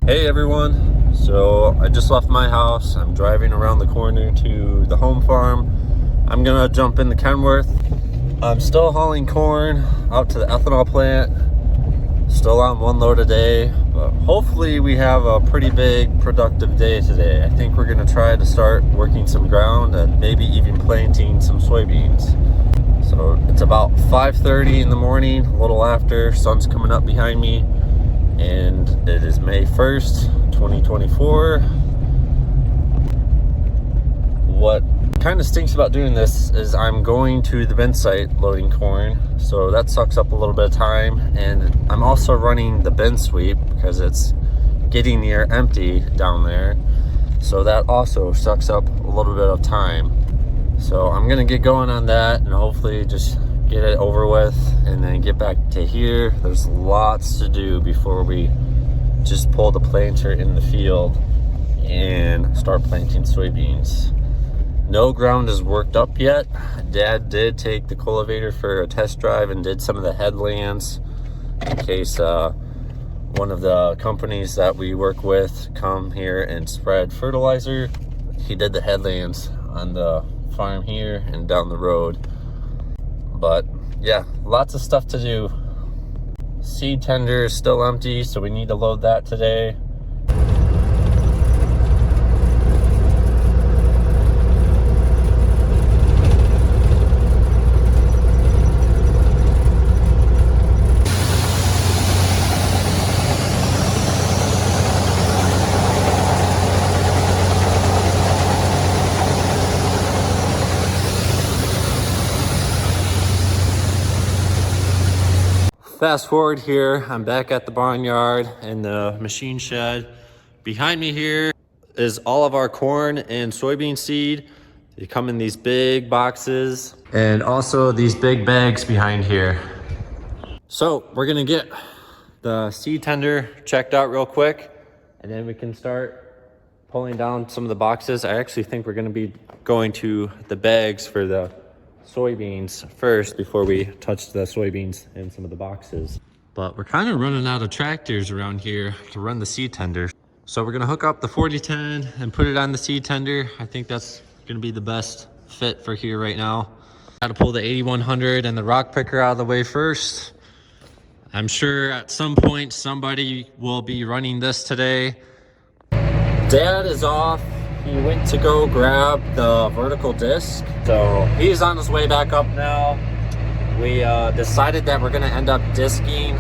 Hey everyone, so I just left my house. I'm driving around the corner to the home farm. I'm gonna jump into Kenworth. I'm still hauling corn out to the ethanol plant. Still on one load a day, but hopefully we have a pretty big productive day today. I think we're gonna try to start working some ground and maybe even planting some soybeans. So it's about 5:30 in the morning, a little after. Sun's coming up behind me. And it is May 1st, 2024. What kind of stinks about doing this is I'm going to the bin site loading corn, so that sucks up a little bit of time. And I'm also running the bin sweep because it's getting near empty down there, so that also sucks up a little bit of time. So I'm gonna get going on that and hopefully just get it over with and then get back to here. There's lots to do before we just pull the planter in the field and start planting soybeans. No ground is worked up yet. Dad did take the cultivator for a test drive and did some of the headlands in case one of the companies that we work with come here and spread fertilizer. He did the headlands on the farm here and down the road. But yeah, lots of stuff to do. Seed tender is still empty, so we need to load that today. Fast forward here, I'm back at the barnyard in the machine shed. Behind me here is all of our corn and soybean seed. They come in these big boxes and also these big bags behind here. So we're gonna get the seed tender checked out real quick and then we can start pulling down some of the boxes. I actually think we're gonna be going to the bags for the soybeans first before we touch the soybeans in some of the boxes. But we're kind of running out of tractors around here to run the seed tender. So we're gonna hook up the 4010 and put it on the seed tender. I think that's gonna be the best fit for here right now. Gotta pull the 8100 and the rock picker out of the way first. I'm sure at some point somebody will be running this today. Dad is off. He went to go grab the vertical disc, so he's on his way back up now. We decided that we're gonna end up disking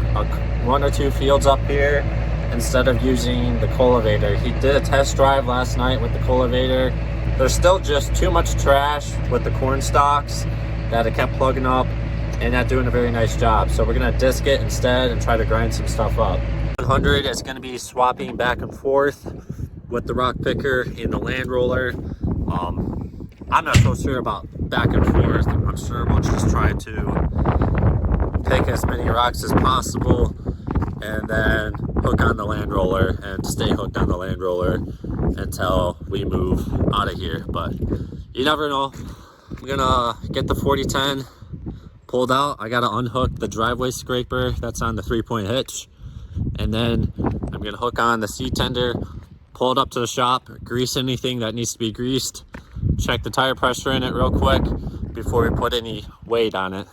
one or two fields up here instead of using the cultivator. He did a test drive last night with the cultivator. There's still just too much trash with the corn stalks that it kept plugging up and not doing a very nice job. So we're gonna disc it instead and try to grind some stuff up. 100 is gonna be swapping back and forth with the rock picker and the land roller. I'm not so sure about back and forth. I'm sure we'll just try to pick as many rocks as possible and then hook on the land roller and stay hooked on the land roller until we move out of here. But you never know. I'm gonna get the 4010 pulled out. I gotta unhook the driveway scraper that's on the 3-point hitch, and then I'm gonna hook on the seed tender, pull it up to the shop, grease anything that needs to be greased, check the tire pressure in it real quick before we put any weight on it.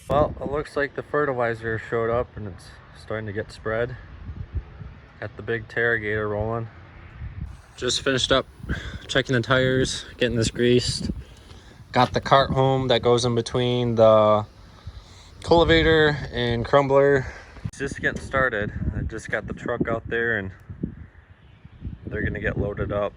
Well, it looks like the fertilizer showed up and it's starting to get spread. Got the big Terragator rolling. Just finished up checking the tires, getting this greased. Got the cart home that goes in between the cultivator and crumbler. It's just getting started. I just got the truck out there and they're gonna get loaded up.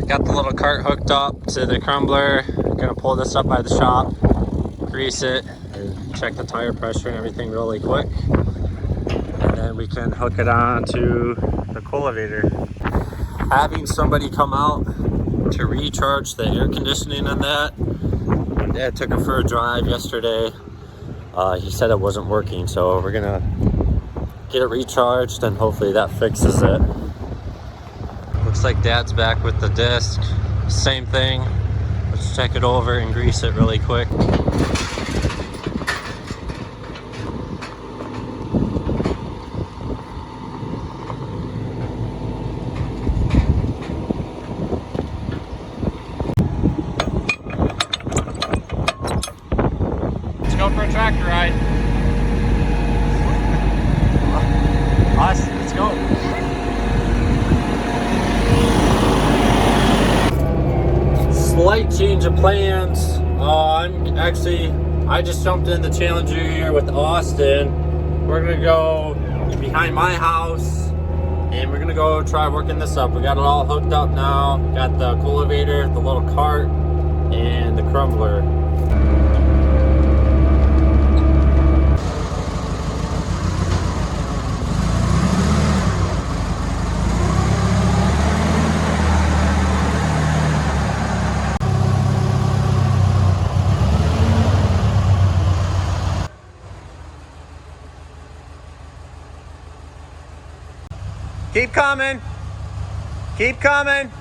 Got the little cart hooked up to the crumbler. Gonna pull this up by the shop, grease it, and check the tire pressure and everything really quick. And then we can hook it on to the cultivator. Having somebody come out to recharge the air conditioning on that. Dad took it for a drive yesterday. He said it wasn't working, so we're gonna get it recharged and hopefully that fixes it. Looks like Dad's back with the disc. Same thing. Let's check it over and grease it really quick. Let's go for a tractor ride. Us, let's go. Slight change of plans. I just jumped in the Challenger here with Austin. We're gonna go behind my house and we're gonna go try working this up. We got it all hooked up now. Got the cultivator, the little cart, and the crumbler. Keep coming. Keep coming.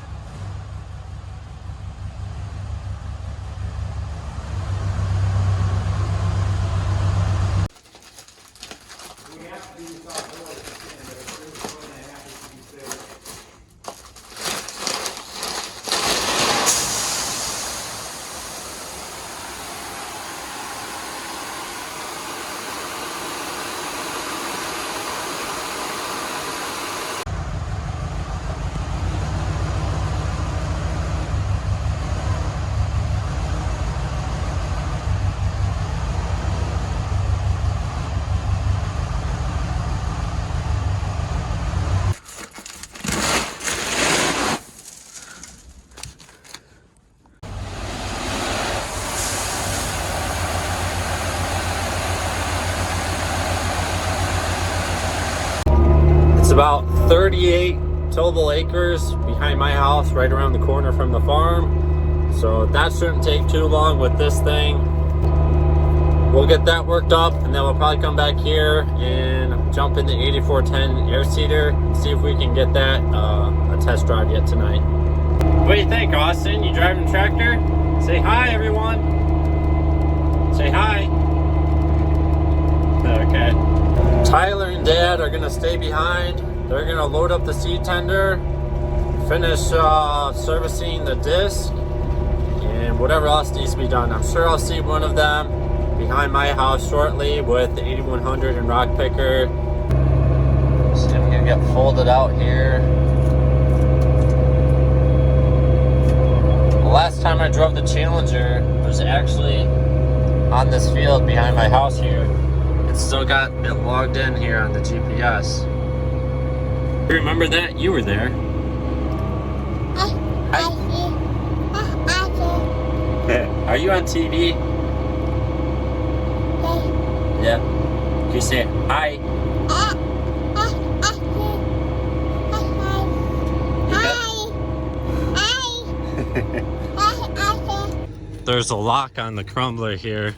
It's about 38 tillable acres behind my house, right around the corner from the farm. So that shouldn't take too long with this thing. We'll get that worked up and then we'll probably come back here and jump in the 8410 air seeder and see if we can get that a test drive yet tonight. What do you think, Austin? You driving the tractor? Say hi, everyone. Say hi. Okay. Tyler and Dad are gonna stay behind. They're gonna load up the seed tender, finish servicing the disc, and whatever else needs to be done. I'm sure I'll see one of them behind my house shortly with the 8100 and rock picker. So I'm gonna get folded out here. The last time I drove the Challenger was actually on this field behind my house here. It's still got it logged in here on the GPS. Remember that? You were there. Hi. Are you on TV? Yeah. Can you say hi? There's a lock on the crumbler here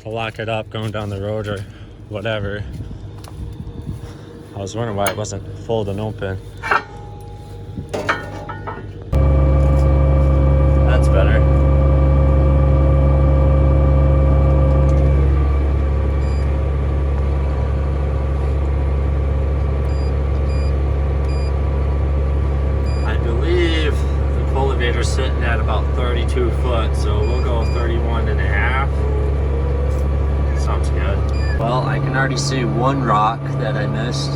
to lock it up going down the road or whatever. I was wondering why it wasn't folding open. That's better. I believe the cultivator's sitting at about 32 foot, so we'll go 31 and a half. Sounds good. Well, I can already see one rock that I missed.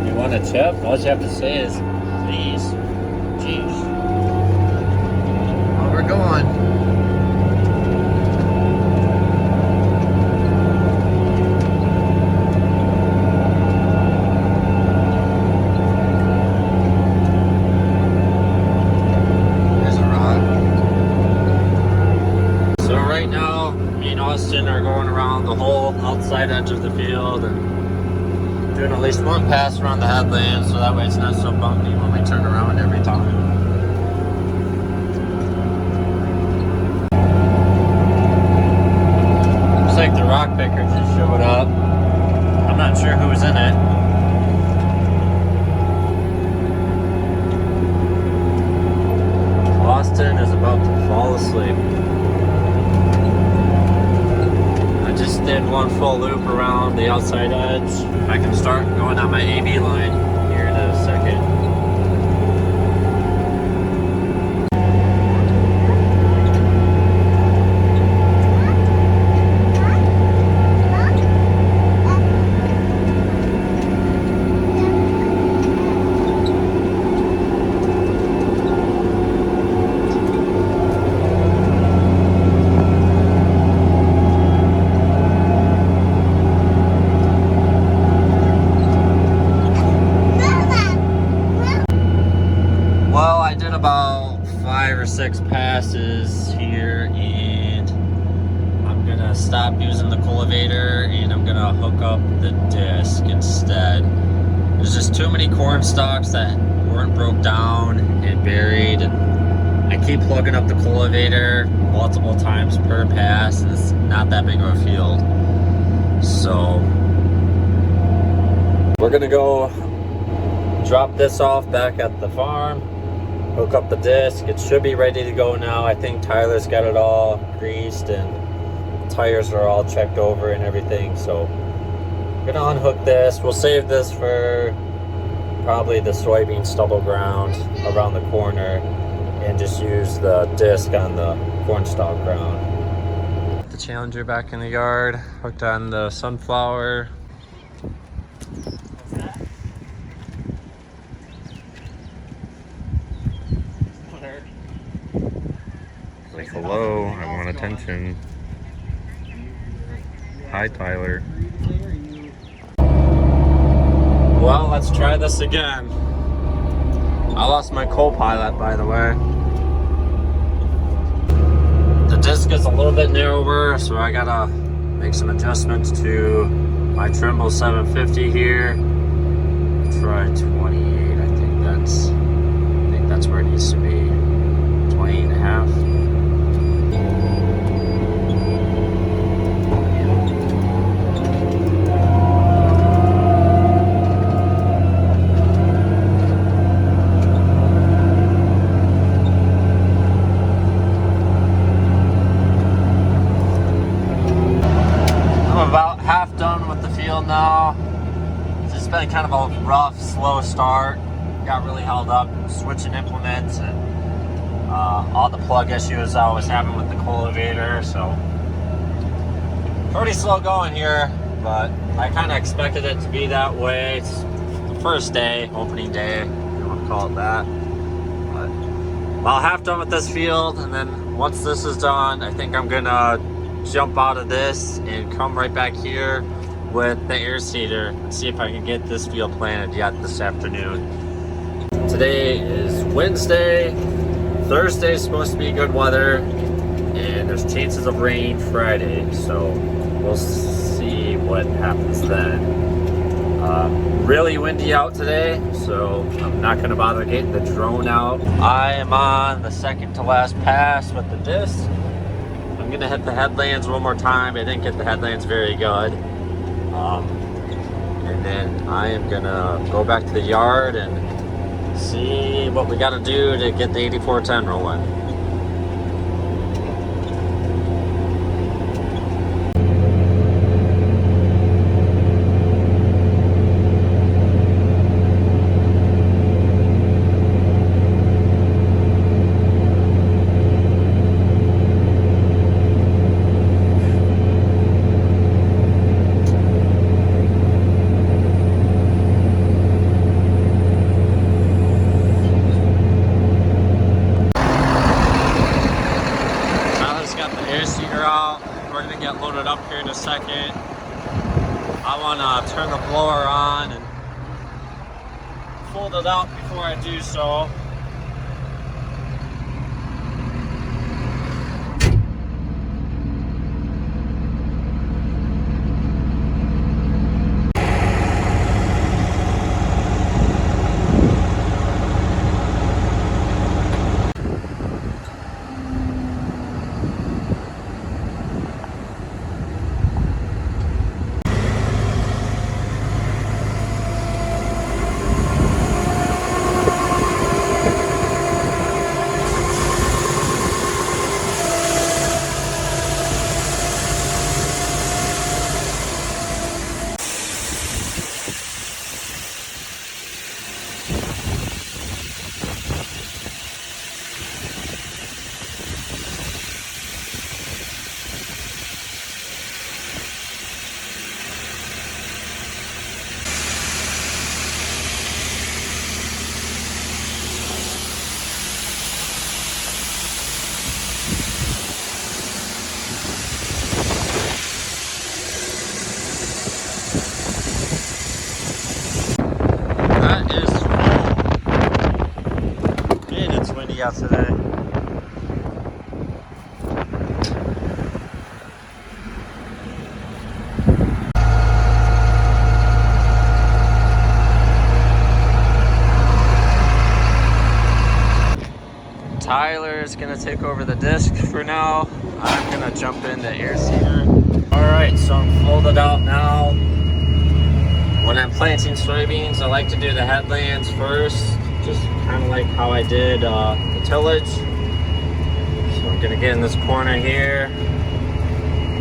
You want a chip? All you have to say is, please. Jeez. Well, we're going. Austin are going around the whole outside edge of the field and Doing at least one pass around the headland, so that way it's not so bumpy when we turn around every time. Looks like the rock picker just showed up. I'm not sure who's in it. Austin is about to fall asleep. I just did one full loop around the outside edge. I can start going on my AB line here in a second. About 5 or 6 passes here, and I'm gonna stop using the cultivator and I'm gonna hook up the disc instead. There's just too many corn stalks that weren't broke down and buried, and I keep plugging up the cultivator multiple times per pass, and it's not that big of a field. So we're gonna go drop this off back at the farm, hook up the disc. It should be ready to go now. I think Tyler's got it all greased and the tires are all checked over and everything. So I'm gonna unhook this. We'll save this for probably the soybean stubble ground around the corner and just use the disc on the corn stalk ground. The Challenger back in the yard, hooked on the sunflower. Like, hello, I want attention. Hi, Tyler. Well, let's try this again. I lost my co-pilot, by the way. The disc is a little bit narrower, so I gotta make some adjustments to my Trimble 750 here. Try 28. I think that's where it needs to be. 28 and a half. About half done with the field now. It's just been kind of a rough, slow start. Got really held up switching implements and all the plug issues I was having with the cultivator. So pretty slow going here, but I kind of expected it to be that way. It's the first day, opening day, if you want to call it that. But about half done with this field, and then once this is done, I think I'm gonna jump out of this and come right back here with the air seeder and see if I can get this field planted yet this afternoon. Today is Wednesday. Thursday is supposed to be good weather, and there's chances of rain Friday, so we'll see what happens then. Really windy out today, so I'm not going to bother getting the drone out. I am on the second to last pass with the disc. I'm gonna hit the headlands one more time. I didn't get the headlands very good. And then I am gonna go back to the yard and see what we gotta do to get the 8410 rolling. Get loaded up here in a second. I want to turn the blower on and fold it out before I do so. got today. Tyler's gonna take over the disc for now. I'm gonna jump in the air seeder. All right, so I'm folded out now. When I'm planting soybeans, I like to do the headlands first, just kind of like how I did the tillage. So I'm gonna get in this corner here,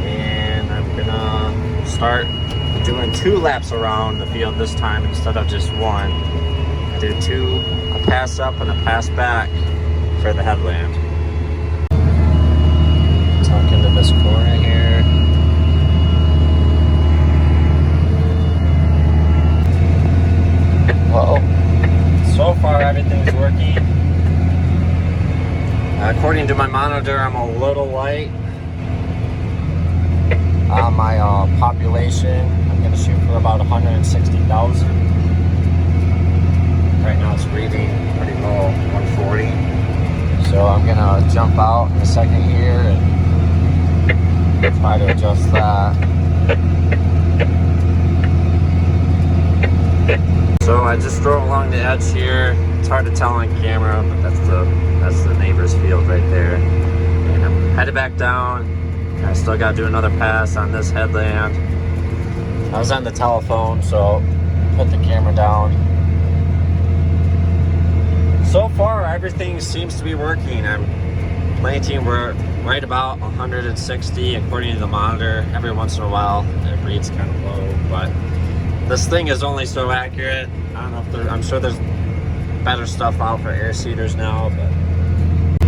and I'm gonna start doing 2 laps around the field this time instead of just 1. I do 2, a pass up and a pass back for the headland. Tuck into this corner here. Well, so far everything's working. According to my monitor, I'm a little light on my population. I'm gonna shoot for about 160,000. Right now it's reading pretty low, 140. So I'm gonna jump out in the second here and try to adjust that. So I just drove along the edge here. It's hard to tell on camera, but that's the neighbor's field right there. And I'm headed back down. I still gotta do another pass on this headland. I was on the telephone, so put the camera down. So far, everything seems to be working. I'm planting, we're right about 160 according to the monitor. Every once in a while, it reads kind of low, but this thing is only so accurate. I don't know if I'm sure there's better stuff out for air seeders now, but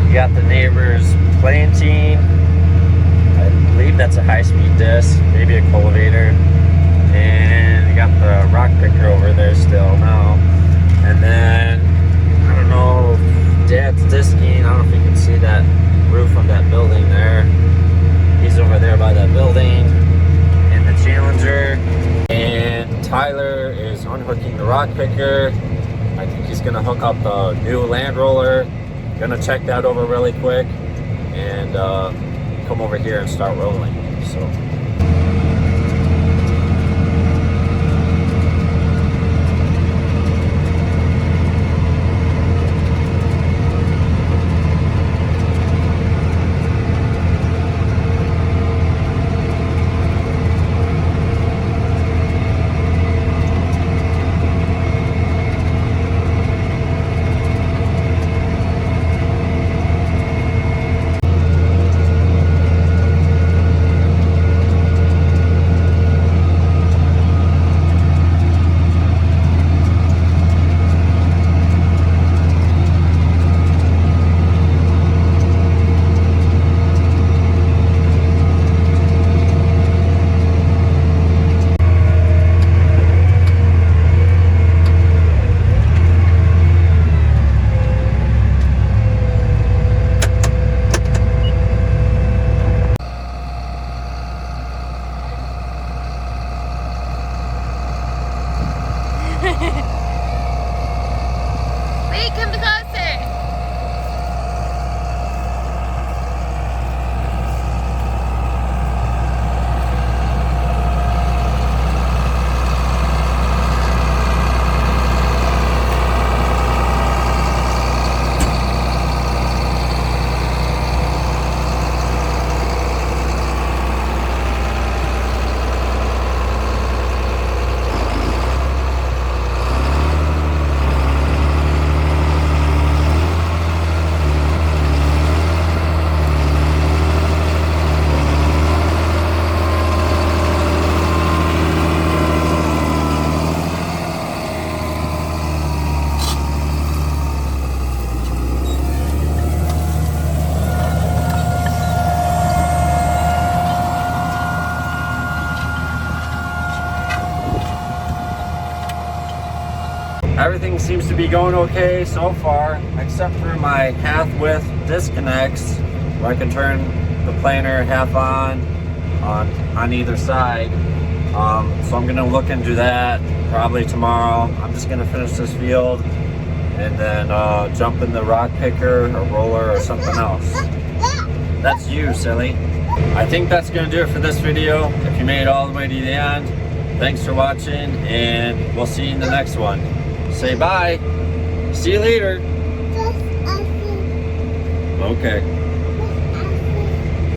you got the neighbors planting. I believe that's a high-speed disc, maybe a cultivator. And you got the rock picker over there still now. And then I don't know if Dad's disking. I don't know if you can see that roof of that building there. He's over there by that building in the Challenger. And Tyler is unhooking the rock picker. I think he's gonna hook up the new land roller. Gonna check that over really quick and come over here and start rolling. So. Wait, come closer. Everything seems to be going okay so far, except for my half width disconnects, where I can turn the planer half on either side. So I'm gonna look into that probably tomorrow. I'm just gonna finish this field and then jump in the rock picker or roller or something else. That's you, silly. I think that's gonna do it for this video. If you made it all the way to the end, thanks for watching, and we'll see you in the next one. Say bye. See you later. Okay.